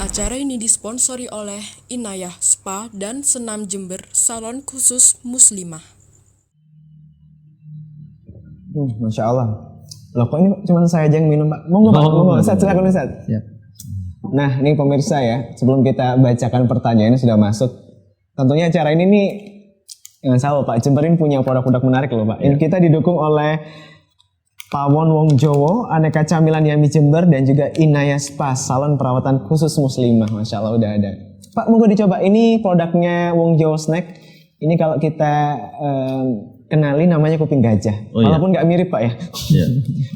Acara ini disponsori oleh Inayah Spa dan Senam Jember, salon khusus muslimah. Masya Allah. Loh kok ini cuma saya aja yang minum Pak? Monggo Pak, monggo. Ustaz, silakan Ustaz. Ya. Nah ini pemirsa ya, sebelum kita bacakan pertanyaannya sudah masuk. Tentunya acara ini nih, jangan salah Pak, Jemberin punya produk-produk menarik loh Pak. Ini kita didukung oleh Pawon Wong Jowo, Aneka Camilan Yami Jember, dan juga Inayah Spa, salon perawatan khusus muslimah. Masya Allah udah ada. Pak monggo dicoba, ini produknya Wong Jowo Snack. Ini kalau kita kenali namanya kuping gajah. Oh, walaupun nggak mirip Pak ya. Iya.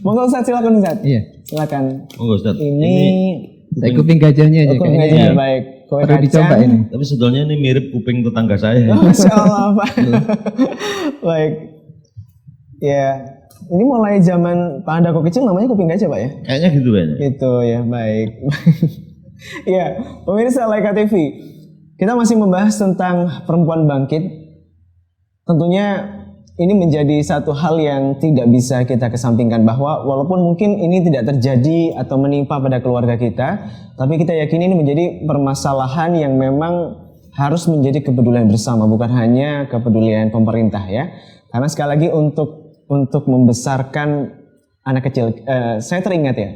Monggo Ustaz, silakan Ustaz. Iya. Silakan. Monggo Ustaz. Ini Saya kuping gajahnya aja kuping kayaknya. gajah, Iya. baik. Kue Perlu dicoba kacang. ini. Tapi sebetulnya ini mirip kuping tetangga saya. Masya Allah Pak. Baik. Ya, ini mulai zaman Pak Handako kecil namanya kuping gajah Pak ya? Kayaknya gitu kayaknya. Itu ya, baik. Ya, pemirsa Laika TV, kita masih membahas tentang perempuan bangkit. Tentunya ini menjadi satu hal yang tidak bisa kita kesampingkan, bahwa walaupun mungkin ini tidak terjadi atau menimpa pada keluarga kita, tapi kita yakini ini menjadi permasalahan yang memang harus menjadi kepedulian bersama, bukan hanya kepedulian pemerintah ya. Karena sekali lagi untuk membesarkan anak kecil, saya teringat ya,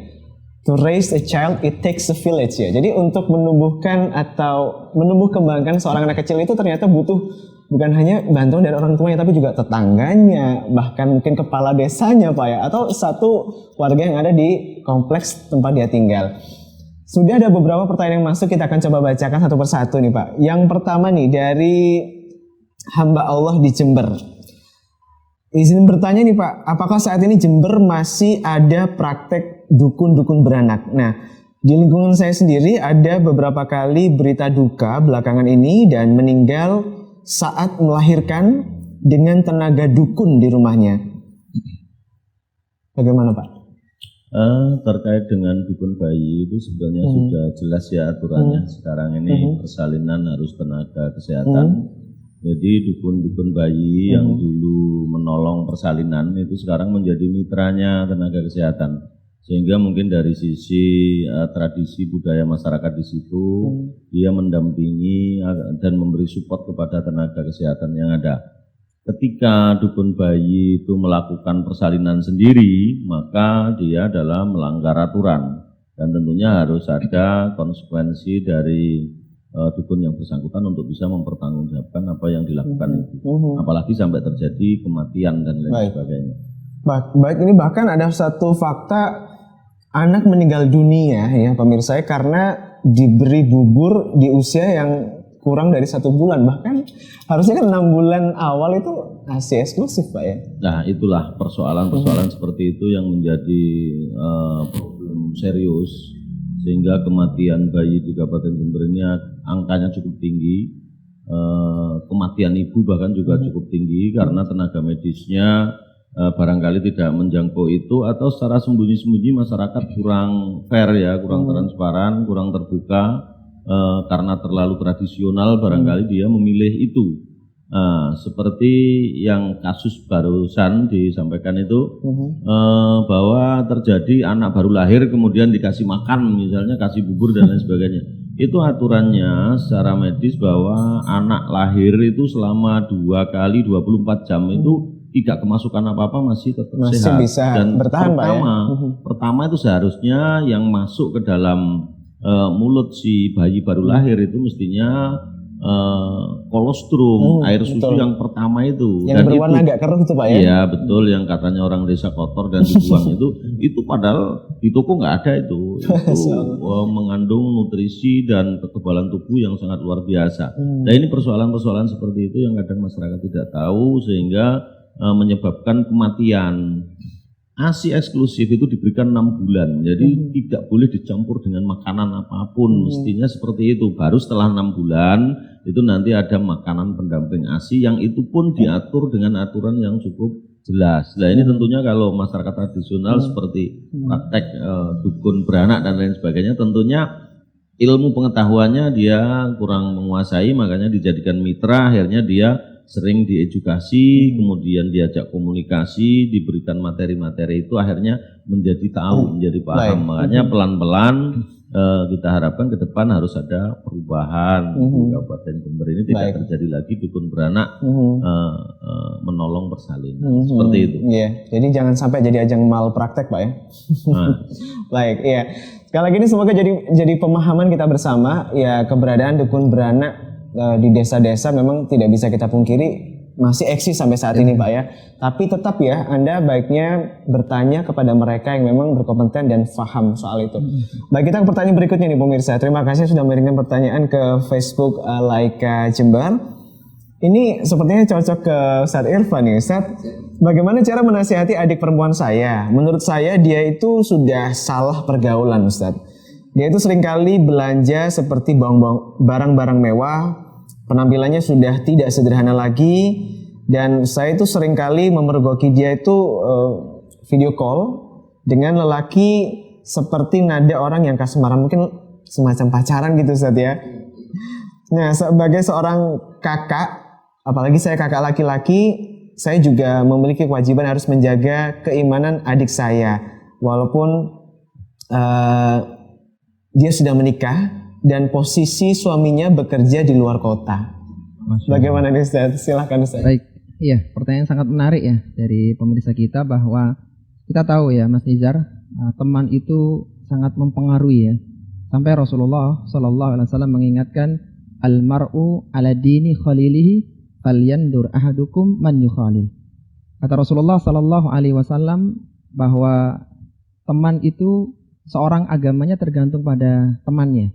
to raise a child it takes a village ya. Jadi untuk menumbuhkan atau menumbuh kembangkan seorang anak kecil itu ternyata butuh bukan hanya bantuan dari orang tuanya, tapi juga tetangganya, bahkan mungkin kepala desanya Pak ya, atau satu warga yang ada di kompleks tempat dia tinggal. Sudah ada beberapa pertanyaan yang masuk, kita akan coba bacakan satu persatu nih Pak. Yang pertama nih dari hamba Allah di Jember. Izin bertanya nih Pak, apakah saat ini Jember masih ada praktek dukun-dukun beranak? Nah, di lingkungan saya sendiri ada beberapa kali berita duka belakangan ini dan meninggal saat melahirkan dengan tenaga dukun di rumahnya. Bagaimana Pak? Terkait dengan dukun bayi itu sebenarnya sudah jelas ya aturannya. Sekarang ini persalinan harus tenaga kesehatan. Jadi dukun-dukun bayi yang dulu menolong persalinan itu sekarang menjadi mitranya tenaga kesehatan. Sehingga mungkin dari sisi tradisi budaya masyarakat di situ dia mendampingi dan memberi support kepada tenaga kesehatan yang ada. Ketika dukun bayi itu melakukan persalinan sendiri, maka dia adalah melanggar aturan dan tentunya harus ada konsekuensi dari dukun yang bersangkutan untuk bisa mempertanggungjawabkan apa yang dilakukan itu. Apalagi sampai terjadi kematian dan lain sebagainya. Baik, ini bahkan ada satu fakta, anak meninggal dunia ya pemirsa, karena diberi bubur di usia yang kurang dari 1 bulan. Bahkan harusnya kan 6 bulan awal itu ASI eksklusif Pak ya. Nah itulah persoalan-persoalan seperti itu yang menjadi problem serius, sehingga kematian bayi di Kabupaten Jember ini angkanya cukup tinggi. Kematian ibu bahkan juga cukup tinggi karena tenaga medisnya barangkali tidak menjangkau itu, atau secara sembunyi-sembunyi masyarakat kurang fair ya, kurang transparan, kurang terbuka, karena terlalu tradisional barangkali dia memilih itu. Seperti yang kasus barusan disampaikan itu, bahwa terjadi anak baru lahir kemudian dikasih makan, misalnya kasih bubur dan lain sebagainya. Itu aturannya secara medis bahwa anak lahir itu selama 2 kali 24 jam itu tidak kemasukan apa-apa, masih tetap sehat. Bisa dan bertahan Pak ya. Pertama itu seharusnya yang masuk ke dalam mulut si bayi baru lahir itu mestinya kolostrum, air susu yang pertama itu. Yang dan berwarna itu, agak keruh itu Pak ya? Iya betul, yang katanya orang desa kotor dan dibuang itu padahal di toko nggak ada itu. Itu mengandung nutrisi dan kekebalan tubuh yang sangat luar biasa. Nah ini persoalan-persoalan seperti itu yang kadang masyarakat tidak tahu, sehingga menyebabkan kematian. ASI eksklusif itu diberikan 6 bulan, jadi tidak boleh dicampur dengan makanan apapun, mestinya seperti itu. Baru setelah 6 bulan itu nanti ada makanan pendamping ASI yang itu pun diatur dengan aturan yang cukup jelas. Nah ini tentunya kalau masyarakat tradisional seperti praktek dukun beranak dan lain sebagainya, tentunya ilmu pengetahuannya dia kurang menguasai, makanya dijadikan mitra, akhirnya dia sering diedukasi, kemudian diajak komunikasi, diberikan materi-materi itu akhirnya menjadi tahu, menjadi paham. Makanya pelan-pelan kita harapkan ke depan harus ada perubahan di Kabupaten Jember ini, tidak Baik. terjadi lagi dukun beranak menolong persalinan seperti itu. Iya, jadi jangan sampai jadi ajang malpraktek, Pak ya. Nah, Baik, iya. Sekali lagi ini semoga jadi pemahaman kita bersama ya, keberadaan dukun beranak di desa-desa memang tidak bisa kita pungkiri masih eksis sampai saat ini, Pak ya. Tapi tetap ya, Anda baiknya bertanya kepada mereka yang memang berkompeten dan paham soal itu. Baik, kita ke pertanyaan berikutnya nih pemirsa. Terima kasih sudah mengirimkan pertanyaan ke Facebook Laika Jember. Ini sepertinya cocok ke Ustadz Irfan nih, Ustadz. Bagaimana cara menasihati adik perempuan saya? Menurut saya dia itu sudah salah pergaulan, Ustadz. Dia itu seringkali belanja seperti barang-barang mewah, penampilannya sudah tidak sederhana lagi, dan saya itu seringkali memergoki dia itu video call dengan lelaki seperti nada orang yang kasmaran, mungkin semacam pacaran gitu, Ustadz ya. Nah, sebagai seorang kakak, apalagi saya kakak laki-laki, saya juga memiliki kewajiban harus menjaga keimanan adik saya, walaupun dia sudah menikah dan posisi suaminya bekerja di luar kota. Bagaimana nih Ustaz? Silahkan Ustaz. Baik, iya, pertanyaan sangat menarik ya dari pemirsa kita, bahwa kita tahu ya Mas Nizar, teman itu sangat mempengaruhi ya. Sampai Rasulullah SAW mengingatkan, al-mar'u ala dini khalilihi falyandur ahadukum man yukhalil. Kata Rasulullah SAW bahwa teman itu seorang agamanya tergantung pada temannya.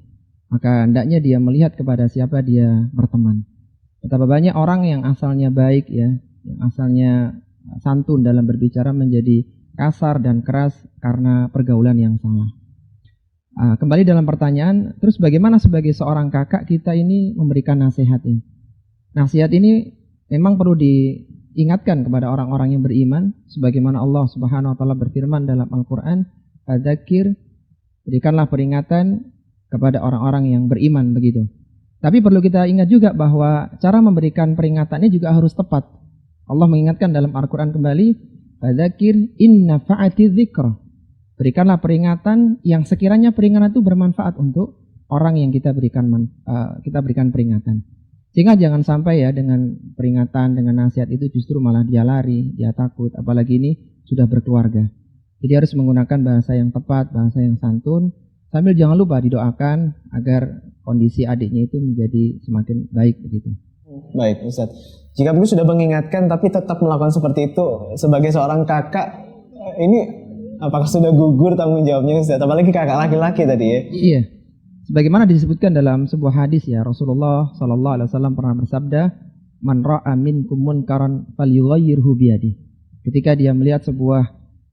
Maka hendaknya dia melihat kepada siapa dia berteman. Betapa banyak orang yang asalnya baik ya, yang asalnya santun dalam berbicara menjadi kasar dan keras karena pergaulan yang salah. Kembali dalam pertanyaan, terus bagaimana sebagai seorang kakak kita ini memberikan nasihat ya? Nasihat ini memang perlu diingatkan kepada orang-orang yang beriman, sebagaimana Allah Subhanahu wa taala berfirman dalam Al-Qur'an, "Fadzakir", berikanlah peringatan kepada orang-orang yang beriman, begitu. Tapi perlu kita ingat juga bahwa cara memberikan peringatannya juga harus tepat. Allah mengingatkan dalam Al-Quran kembali, "Fadzakir in nafa'ati dzikra", berikanlah peringatan yang sekiranya peringatan itu bermanfaat untuk orang yang kita berikan peringatan. Sehingga jangan sampai ya dengan peringatan, dengan nasihat itu justru malah dia lari, dia takut, apalagi ini sudah berkeluarga. Jadi harus menggunakan bahasa yang tepat, bahasa yang santun. Sambil jangan lupa didoakan agar kondisi adiknya itu menjadi semakin baik begitu. Baik Ustaz. Jika begitu sudah mengingatkan tapi tetap melakukan seperti itu sebagai seorang kakak, ini apakah sudah gugur tanggung jawabnya Ustaz? Apalagi kakak laki-laki tadi ya. Iya. Sebagaimana disebutkan dalam sebuah hadis ya, Rasulullah SAW pernah bersabda, "Man ra'a minkum munkaran falyughayyirhu biyadihi." Ketika dia melihat sebuah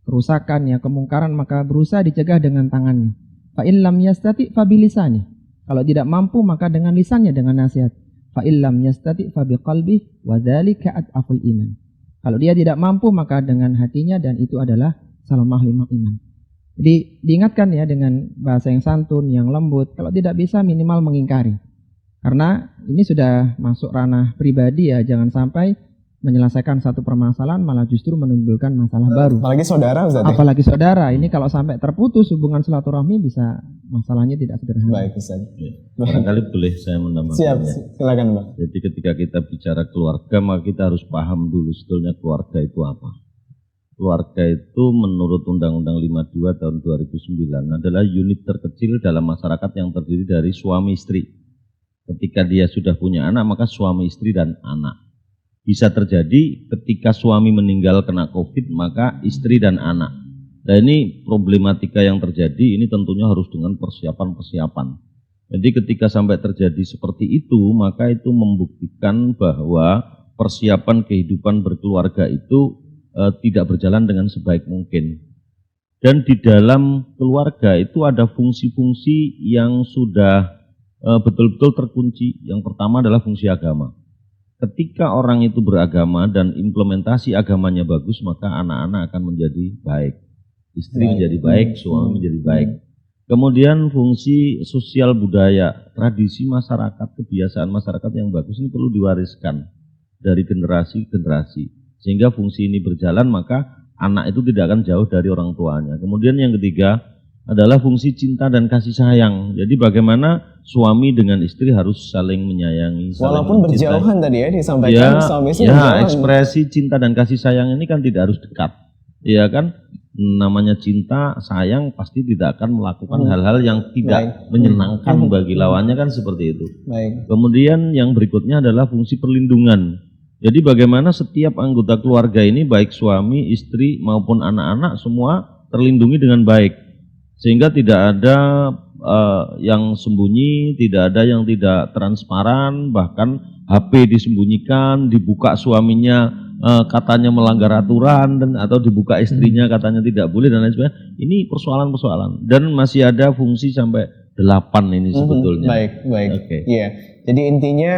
kerusakan ya, kemungkaran, maka berusaha dicegah dengan tangannya. Fa in lam yastati fa bilisani. Kalau tidak mampu maka dengan lisannya, dengan nasihat. Fa in lam yastati fa biqalbi wa dzalika at'aful iman. Kalau dia tidak mampu maka dengan hatinya, dan itu adalah salamah lima iman. Jadi diingatkan ya dengan bahasa yang santun, yang lembut. Kalau tidak bisa minimal mengingkari. Karena ini sudah masuk ranah pribadi ya, jangan sampai menyelesaikan satu permasalahan malah justru menimbulkan masalah baru. Apalagi saudara Ustaz. Apalagi saudara, ini kalau sampai terputus hubungan silaturahmi bisa masalahnya tidak sederhana. Baik Ustaz. Ya, barangkali boleh saya menambahkan. Siap, silakan Pak. Jadi ketika kita bicara keluarga, maka kita harus paham dulu sebetulnya keluarga itu apa. Keluarga itu menurut Undang-Undang 52 tahun 2009 adalah unit terkecil dalam masyarakat yang terdiri dari suami istri. Ketika dia sudah punya anak, maka suami istri dan anak. Bisa terjadi ketika suami meninggal kena COVID, maka istri dan anak. Nah ini problematika yang terjadi, ini tentunya harus dengan persiapan-persiapan. Jadi ketika sampai terjadi seperti itu, maka itu membuktikan bahwa persiapan kehidupan berkeluarga itu tidak berjalan dengan sebaik mungkin. Dan di dalam keluarga itu ada fungsi-fungsi yang sudah betul-betul terkunci. Yang pertama adalah fungsi agama. Ketika orang itu beragama dan implementasi agamanya bagus, maka anak-anak akan menjadi baik. Istri menjadi baik, suami menjadi baik. Kemudian fungsi sosial budaya, tradisi masyarakat, kebiasaan masyarakat yang bagus ini perlu diwariskan dari generasi ke generasi. Sehingga fungsi ini berjalan, maka anak itu tidak akan jauh dari orang tuanya. Kemudian yang ketiga, adalah fungsi cinta dan kasih sayang. Jadi bagaimana suami dengan istri harus saling menyayangi, saling Walaupun mencintai. berjauhan tadi ya disampaikan suami istri Ya, berjauhan. ekspresi cinta dan kasih sayang ini kan tidak harus dekat. Iya kan? Namanya cinta, sayang pasti tidak akan melakukan hal-hal yang tidak menyenangkan bagi lawannya kan seperti itu. Baik. Kemudian yang berikutnya adalah fungsi perlindungan. Jadi bagaimana setiap anggota keluarga ini baik suami, istri maupun anak-anak semua terlindungi dengan baik. Sehingga tidak ada yang sembunyi, tidak ada yang tidak transparan, bahkan HP disembunyikan, dibuka suaminya katanya melanggar aturan dan atau dibuka istrinya katanya tidak boleh dan lain sebagainya. Ini persoalan-persoalan dan masih ada fungsi sampai 8 ini sebetulnya. Baik, baik. Oke. Iya. Jadi intinya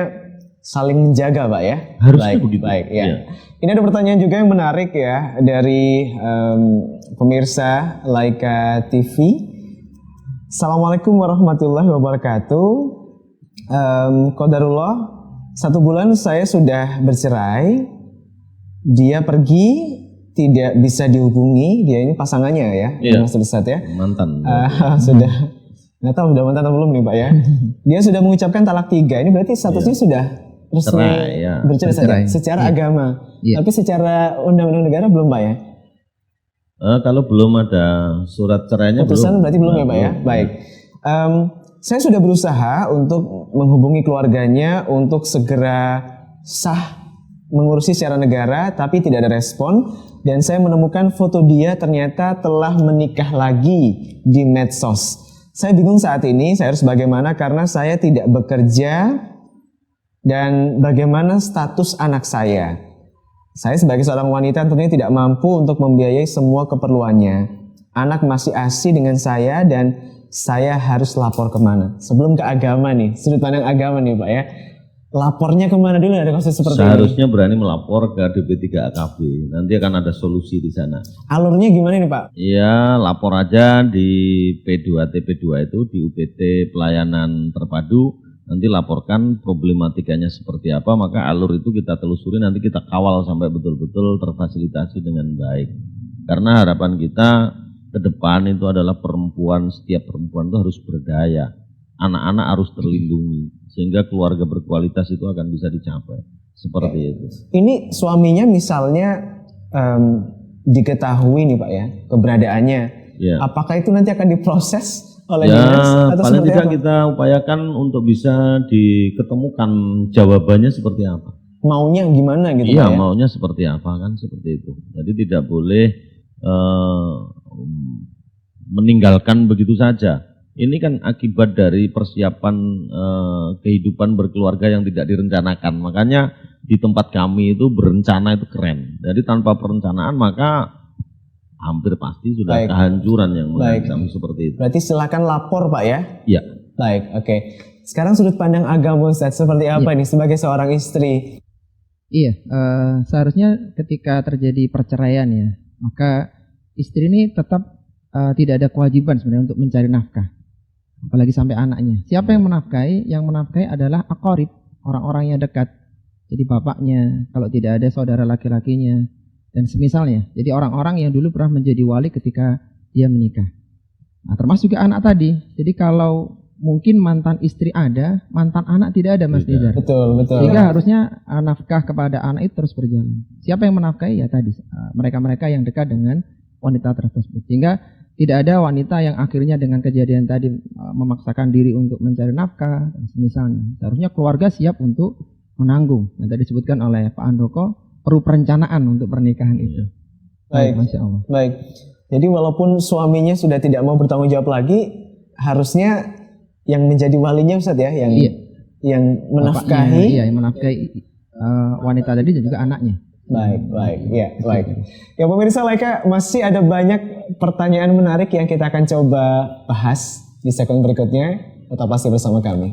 saling menjaga, Pak ya. Harusnya baik, begitu. Baik, ya. Iya. Ini ada pertanyaan juga yang menarik ya dari pemirsa Laika TV. Assalamualaikum warahmatullahi wabarakatuh. Qadarullah, 1 bulan saya sudah bercerai. Dia pergi, tidak bisa dihubungi. Dia ini pasangannya ya, Iya. Mas Ustadz ya. Mantan. Sudah, nggak tahu udah mantan atau belum nih Pak ya. Dia sudah mengucapkan talak 3. Ini berarti statusnya sudah resmi Cerai, ya. bercerai saja Bercerai. secara agama. Iya. Tapi secara undang-undang negara belum Pak ya. Kalau belum ada surat cerainya Putusan belum. berarti belum ya Pak ya. Baik. Saya sudah berusaha untuk menghubungi keluarganya untuk segera sah mengurusi secara negara, tapi tidak ada respon. Dan saya menemukan foto dia ternyata telah menikah lagi di medsos. Saya bingung saat ini, saya harus bagaimana karena saya tidak bekerja dan bagaimana status anak saya. Saya sebagai seorang wanita tentunya tidak mampu untuk membiayai semua keperluannya. Anak masih ASI dengan saya dan saya harus lapor kemana? Sebelum ke agama nih, sudut pandang agama nih Pak ya. Lapornya kemana dulu ada kasus seperti ini? Seharusnya berani melapor ke DP3 AKB. Nanti akan ada solusi di sana. Alurnya gimana nih Pak? Iya, lapor aja di P2 TP2 itu di UPT pelayanan terpadu. Nanti laporkan problematikanya seperti apa, maka alur itu kita telusuri, nanti kita kawal sampai betul-betul terfasilitasi dengan baik. Karena harapan kita ke depan itu adalah setiap perempuan itu harus berdaya. Anak-anak harus terlindungi, sehingga keluarga berkualitas itu akan bisa dicapai. Seperti itu. Ini suaminya misalnya diketahui nih Pak ya, keberadaannya. Ya. Apakah itu nanti akan diproses oleh Ya, dinas atau paling seperti tidak apa? kita upayakan untuk bisa diketemukan jawabannya seperti apa. Maunya gimana gitu Iya, Pak ya? maunya seperti apa kan seperti itu. Jadi tidak boleh meninggalkan begitu saja. Ini kan akibat dari persiapan kehidupan berkeluarga yang tidak direncanakan. Makanya di tempat kami itu berencana itu keren. Jadi tanpa perencanaan maka hampir pasti sudah Baik. kehancuran yang Baik. mengancam seperti itu. Berarti silakan lapor Pak ya. Iya. Baik, oke. Sekarang sudut pandang agama Ustaz seperti apa nih sebagai seorang istri? Iya, seharusnya ketika terjadi perceraian ya, maka istri ini tetap tidak ada kewajiban sebenarnya untuk mencari nafkah, apalagi sampai anaknya. Siapa yang menafkahi? Yang menafkahi adalah aqarib, orang-orang yang dekat. Jadi bapaknya, kalau tidak ada saudara laki-lakinya, dan semisalnya. Jadi orang-orang yang dulu pernah menjadi wali ketika dia menikah. Nah, termasuk juga anak tadi. Jadi kalau mungkin mantan istri ada, mantan anak tidak ada, Mas Nizar. Betul, betul. Sehingga harusnya nafkah kepada anak itu terus berjalan. Siapa yang menafkahi? Ya tadi, mereka-mereka yang dekat dengan wanita tersebut. Sehingga tidak ada wanita yang akhirnya dengan kejadian tadi memaksakan diri untuk mencari nafkah, misalnya. Seharusnya keluarga siap untuk menanggung. Yang tadi disebutkan oleh Pak Andoko, perlu perencanaan untuk pernikahan itu. Baik. Masya Allah. Baik. Jadi walaupun suaminya sudah tidak mau bertanggung jawab lagi, harusnya yang menjadi walinya Ustaz ya, yang Iya. yang Bapaknya, menafkahi. iya, yang menafkahi wanita tadi dan juga anaknya. Baik, baik, ya, baik. Ya pemirsa Laika, masih ada banyak pertanyaan menarik yang kita akan coba bahas di segmen berikutnya. Tetap pasti bersama kami.